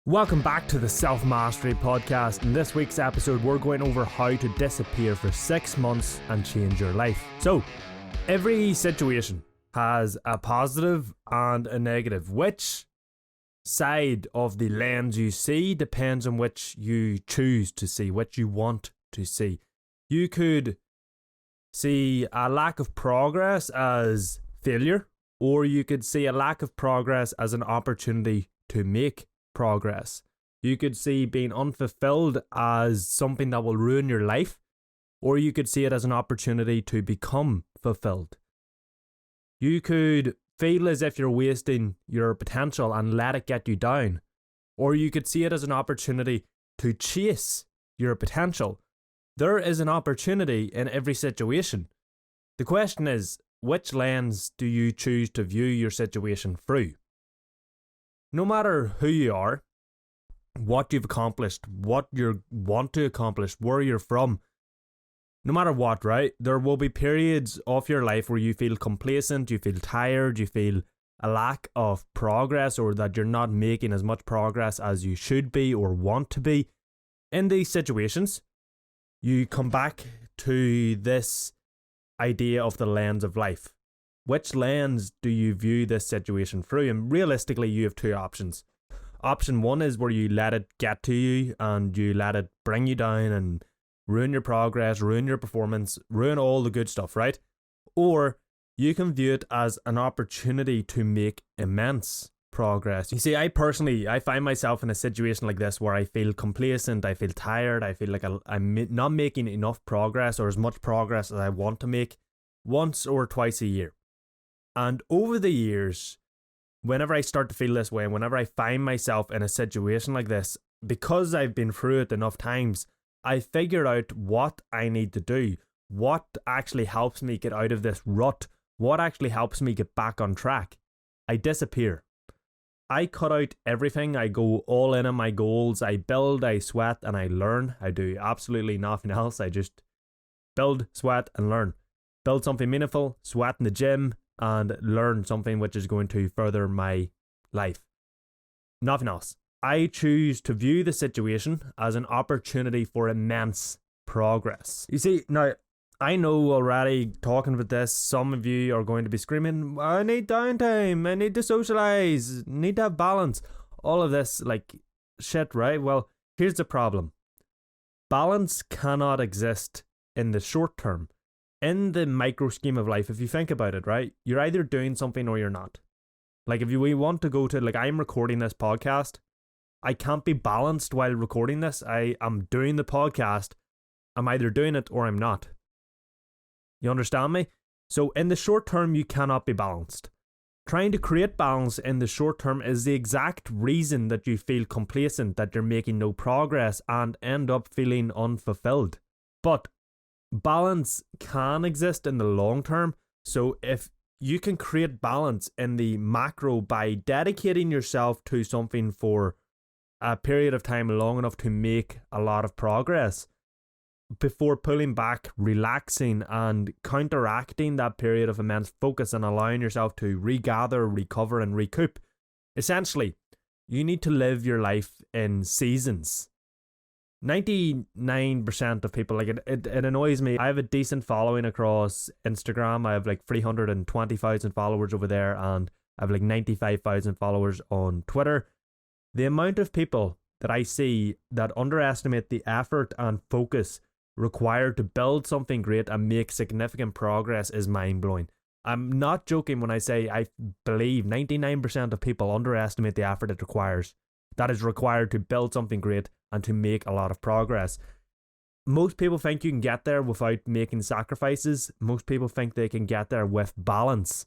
Welcome back to the Self-Mastery Podcast. In this week's episode, we're going over how to disappear for 6 months and change your life. So, every situation has a positive and a negative. Which side of the lens you see depends on which you choose to see, which you want to see. You could see a lack of progress as failure, or you could see a lack of progress as an opportunity to make progress. You could see being unfulfilled as something that will ruin your life, or you could see it as an opportunity to become fulfilled. You could feel as if you're wasting your potential and let it get you down, or you could see it as an opportunity to chase your potential. There is an opportunity in every situation. The question is, which lens do you choose to view your situation through? No matter who you are, what you've accomplished, what you want to accomplish, where you're from, no matter what, right? There will be periods of your life where you feel complacent, you feel tired, you feel a lack of progress, or that you're not making as much progress as you should be or want to be. In these situations, you come back to this idea of the lens of life. Which lens do you view this situation through? And realistically, you have two options. Option one is where you let it get to you and you let it bring you down and ruin your progress, ruin your performance, ruin all the good stuff, right? Or you can view it as an opportunity to make immense progress. You see, I find myself in a situation like this where I feel complacent, I feel tired, I feel like I'm not making enough progress or as much progress as I want to make once or twice a year. And over the years, whenever I start to feel this way, whenever I find myself in a situation like this, because I've been through it enough times, I figure out what I need to do, what actually helps me get out of this rut, what actually helps me get back on track. I disappear. I cut out everything. I go all in on my goals. I build, I sweat, and I learn. I do absolutely nothing else. I just build, sweat, and learn. Build something meaningful, sweat in the gym, and learn something which is going to further my life. Nothing else. I choose to view the situation as an opportunity for immense progress. You see, now, I know already talking about this, some of you are going to be screaming, I need downtime, I need to socialize, need to have balance. All of this, like, shit, right? Well, here's the problem. Balance cannot exist in the short term. In the micro scheme of life, if you think about it, right, you're either doing something or you're not. Like, if we want to go to, like, I'm recording this podcast, I can't be balanced while recording this. I'm doing the podcast. I'm either doing it or I'm not. You understand me? So in the short term, you cannot be balanced. Trying to create balance in the short term is the exact reason that you feel complacent, that you're making no progress and end up feeling unfulfilled. But balance can exist in the long term. So if you can create balance in the macro by dedicating yourself to something for a period of time long enough to make a lot of progress before pulling back, relaxing, and counteracting that period of immense focus and allowing yourself to regather, recover, and recoup. Essentially, you need to live your life in seasons. 99% of people, like, it annoys me. I have a decent following across Instagram. I have like 320,000 followers over there, and I have like 95,000 followers on Twitter. The amount of people that I see that underestimate the effort and focus required to build something great and make significant progress is mind-blowing. I'm not joking when I say I believe 99% of people underestimate the effort it requires. That is required to build something great and to make a lot of progress. Most people think you can get there without making sacrifices. Most people think they can get there with balance.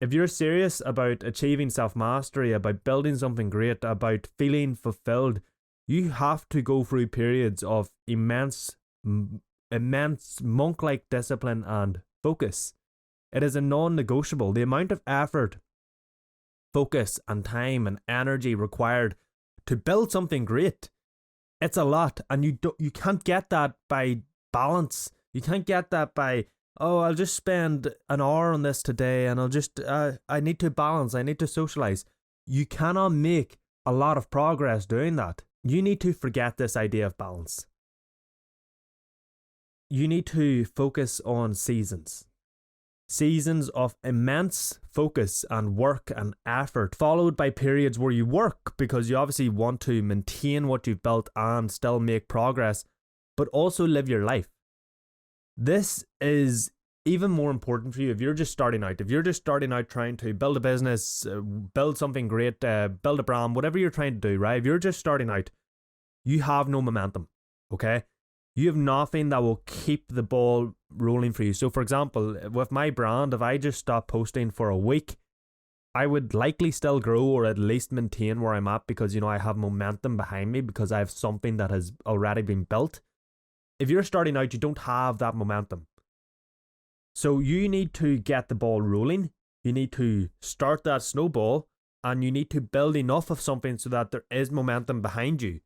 If you're serious about achieving self-mastery, about building something great, about feeling fulfilled, you have to go through periods of immense monk-like discipline and focus. It is a non-negotiable. The amount of effort, focus, and time and energy required to build something great, it's a lot, and you can't get that by balance. You can't get that by, oh, I'll just spend an hour on this today, and I'll just I need to balance, I need to socialize. You cannot make a lot of progress doing that. You need to forget this idea of balance. You need to focus on seasons. Seasons of immense focus and work and effort, followed by periods where you work because you obviously want to maintain what you've built and still make progress, but also live your life. This is even more important for you if you're just starting out. If you're just starting out trying to build a business, build something great, build a brand, whatever you're trying to do, right? If you're just starting out, you have no momentum, okay? You have nothing that will keep the ball rolling for you. So for example, with my brand, if I just stop posting for a week, I would likely still grow or at least maintain where I'm at because, I have momentum behind me because I have something that has already been built. If you're starting out, you don't have that momentum. So you need to get the ball rolling. You need to start that snowball and you need to build enough of something so that there is momentum behind you.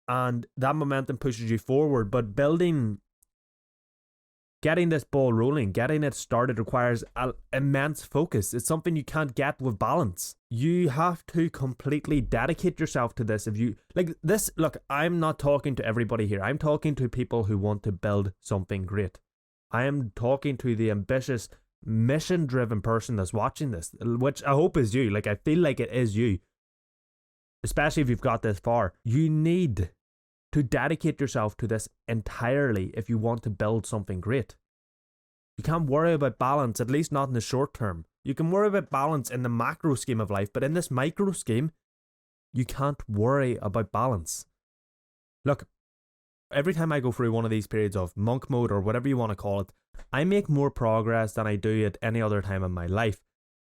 And that momentum pushes you forward, but getting this ball rolling, getting it started requires immense focus. It's something you can't get with balance. You have to completely dedicate yourself to this. Look, I'm not talking to everybody here. I'm talking to people who want to build something great. I am talking to the ambitious, mission-driven person that's watching this, which I hope is you. I feel like it is you. Especially if you've got this far. You need to dedicate yourself to this entirely if you want to build something great. You can't worry about balance, at least not in the short term. You can worry about balance in the macro scheme of life, but in this micro scheme, you can't worry about balance. Look, every time I go through one of these periods of monk mode or whatever you want to call it, I make more progress than I do at any other time in my life.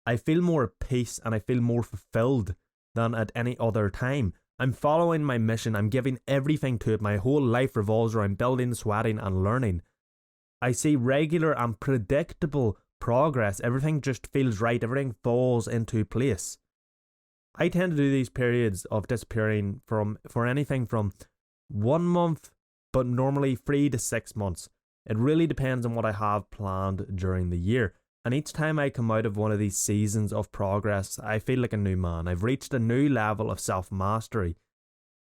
I feel more at peace and I feel more fulfilled than at any other time. I'm following my mission. I'm giving everything to it. My whole life revolves around building, sweating, and learning. I see regular and predictable progress. Everything just feels right. Everything falls into place. I tend to do these periods of disappearing for anything from 1 month, but normally 3 to 6 months. It really depends on what I have planned during the year. And each time I come out of one of these seasons of progress, I feel like a new man. I've reached a new level of self-mastery.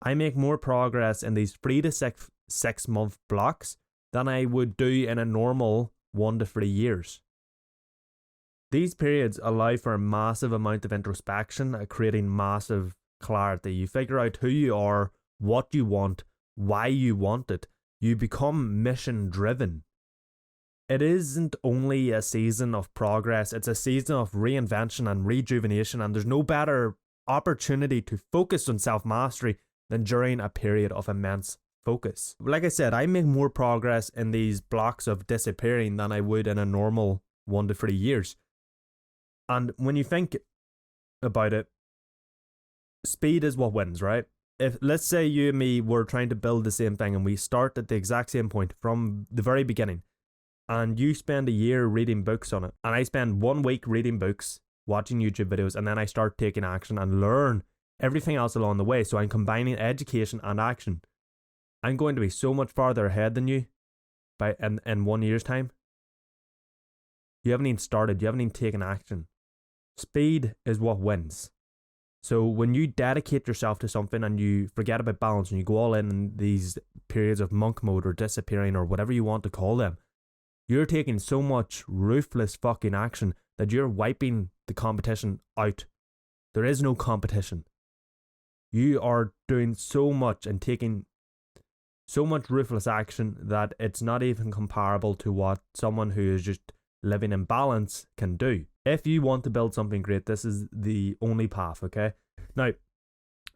I make more progress in these 3 to 6 month blocks than I would do in a normal 1 to 3 years. These periods allow for a massive amount of introspection, creating massive clarity. You figure out who you are, what you want, why you want it. You become mission driven. It isn't only a season of progress, it's a season of reinvention and rejuvenation, and there's no better opportunity to focus on self-mastery than during a period of immense focus. Like I said, I make more progress in these blocks of disappearing than I would in a normal 1 to 3 years. And when you think about it, speed is what wins, right? If, let's say you and me were trying to build the same thing and we start at the exact same point from the very beginning, and you spend a year reading books on it, and I spend 1 week reading books, watching YouTube videos, and then I start taking action and learn everything else along the way. So I'm combining education and action. I'm going to be so much farther ahead than you in 1 year's time. You haven't even started. You haven't even taken action. Speed is what wins. So when you dedicate yourself to something and you forget about balance and you go all in these periods of monk mode or disappearing or whatever you want to call them, you're taking so much ruthless fucking action that you're wiping the competition out. There is no competition. You are doing so much and taking so much ruthless action that it's not even comparable to what someone who is just living in balance can do. If you want to build something great, this is the only path, okay? Now,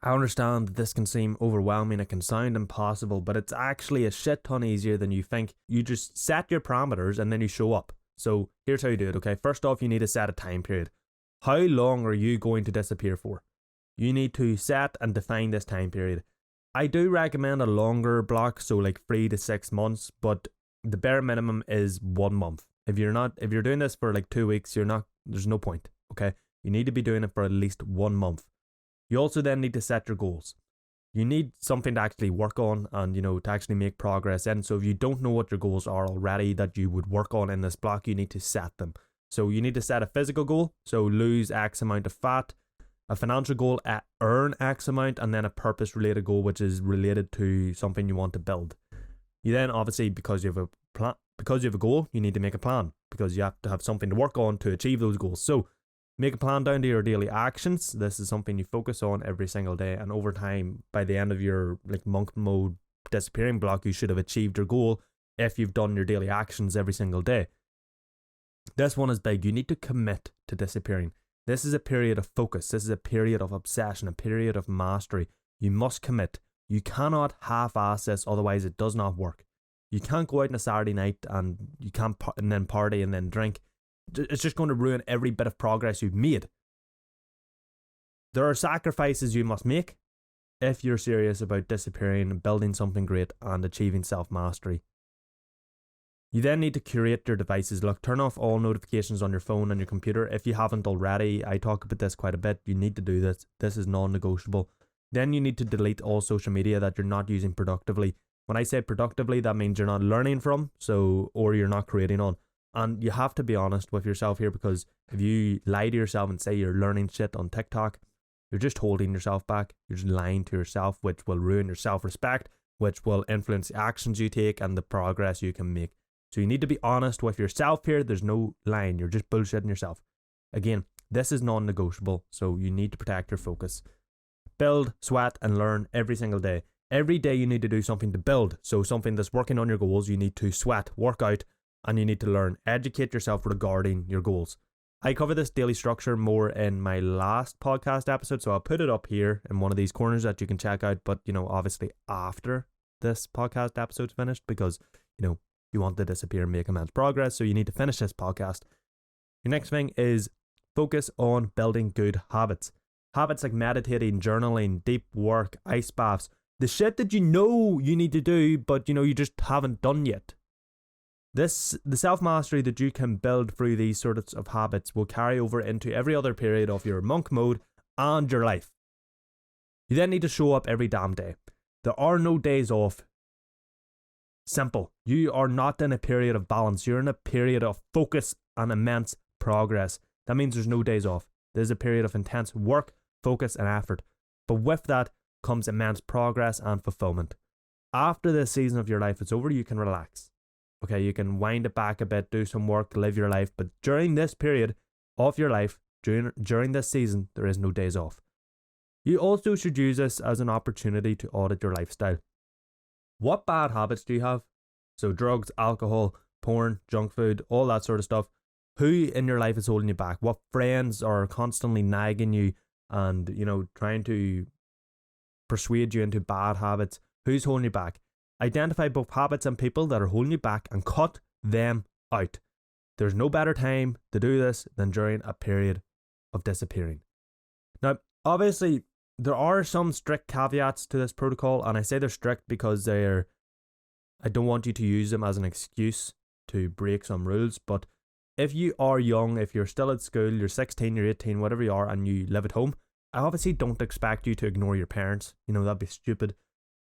I understand that this can seem overwhelming, it can sound impossible, but it's actually a shit ton easier than you think. You just set your parameters and then you show up. So here's how you do it, okay? First off, you need to set a time period. How long are you going to disappear for? You need to set and define this time period. I do recommend a longer block, so like 3 to 6 months, but the bare minimum is 1 month. If you're doing this for like 2 weeks, there's no point, okay? You need to be doing it for at least 1 month. You also then need to set your goals. You need something to actually work on and, to actually make progress in. So if you don't know what your goals are already that you would work on in this block, you need to set them. So you need to set a physical goal. So lose X amount of fat, A financial goal, earn X amount, and then a purpose-related goal, which is related to something you want to build. You then obviously, because you have a plan, because you have a goal, you need to make a plan, because you have to have something to work on to achieve those goals. So make a plan down to your daily actions. This is something you focus on every single day, and over time, by the end of your monk mode disappearing block, you should have achieved your goal if you've done your daily actions every single day. This one is big. You need to commit to disappearing. This is a period of focus. This is a period of obsession, a period of mastery. You must commit. You cannot half-ass this, otherwise it does not work. You can't go out on a Saturday night and you can't and then party and then drink. It's just going to ruin every bit of progress you've made. There are sacrifices you must make if you're serious about disappearing and building something great and achieving self-mastery. You then need to curate your devices. Look, turn off all notifications on your phone and your computer. If you haven't already, I talk about this quite a bit. You need to do this. This is non-negotiable. Then you need to delete all social media that you're not using productively. When I say productively, that means you're not learning from, or you're not creating on. And you have to be honest with yourself here, because if you lie to yourself and say you're learning shit on TikTok, you're just holding yourself back. You're just lying to yourself, which will ruin your self-respect, which will influence the actions you take and the progress you can make. So you need to be honest with yourself here. There's no lying. You're just bullshitting yourself. Again, this is non-negotiable, so you need to protect your focus. Build, sweat, and learn every single day. Every day you need to do something to build. So something that's working on your goals, you need to sweat, work out, and you need to learn. Educate yourself regarding your goals. I cover this daily structure more in my last podcast episode, so I'll put it up here in one of these corners that you can check out, but, obviously after this podcast episode's finished, because, you want to disappear and make immense progress, so you need to finish this podcast. Your next thing is focus on building good habits. Habits like meditating, journaling, deep work, ice baths. The shit that you need to do, but you just haven't done yet. The self-mastery that you can build through these sorts of habits will carry over into every other period of your monk mode and your life. You then need to show up every damn day. There are no days off. Simple. You are not in a period of balance. You're in a period of focus and immense progress. That means there's no days off. There's a period of intense work, focus, and effort. But with that comes immense progress and fulfillment. After this season of your life is over, you can relax. Okay, you can wind it back a bit, do some work, live your life. But during this period of your life, during this season, there is no days off. You also should use this as an opportunity to audit your lifestyle. What bad habits do you have? So drugs, alcohol, porn, junk food, all that sort of stuff. Who in your life is holding you back? What friends are constantly nagging you and, trying to persuade you into bad habits? Who's holding you back? Identify both habits and people that are holding you back and cut them out. There's no better time to do this than during a period of disappearing. Now, obviously, there are some strict caveats to this protocol, and I say they're strict because I don't want you to use them as an excuse to break some rules, but if you are young, if you're still at school, you're 16, you're 18, whatever you are, and you live at home, I obviously don't expect you to ignore your parents. That'd be stupid.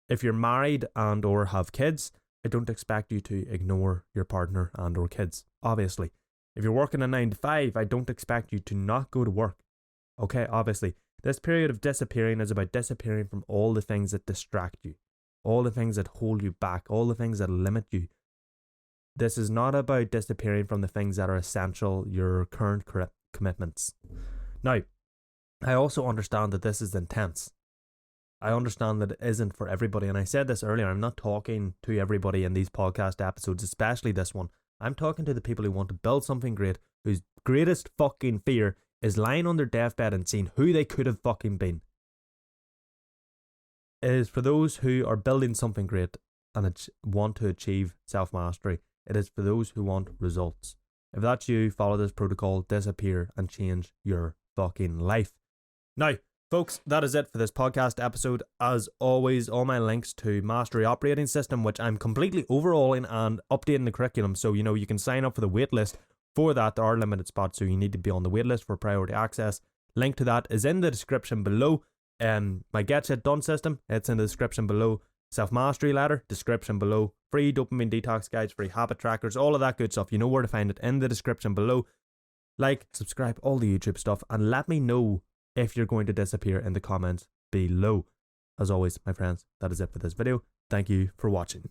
If you're married and or have kids, I don't expect you to ignore your partner and or kids, obviously. If you're working a 9 to 5, I don't expect you to not go to work. Okay, obviously. This period of disappearing is about disappearing from all the things that distract you, all the things that hold you back, all the things that limit you. This is not about disappearing from the things that are essential, your current commitments. Now, I also understand that this is intense. I understand that it isn't for everybody, and I said this earlier, I'm not talking to everybody in these podcast episodes, especially this one. I'm talking to the people who want to build something great, whose greatest fucking fear is lying on their deathbed and seeing who they could have fucking been. It is for those who are building something great and want to achieve self-mastery. It is for those who want results. If that's you, follow this protocol, disappear, and change your fucking life. Now, folks, that is it for this podcast episode. As always, all my links to Mastery Operating System, which I'm completely overhauling and updating the curriculum. So, you can sign up for the waitlist. For that, there are limited spots, so you need to be on the waitlist for priority access. Link to that is in the description below. My Get Shit Done system, it's in the description below. Self-Mastery ladder, description below. Free dopamine detox guides, free habit trackers, all of that good stuff. You know where to find it in the description below. Like, subscribe, all the YouTube stuff, and let me know if you're going to disappear in the comments below. As always, my friends, that is it for this video. Thank you for watching.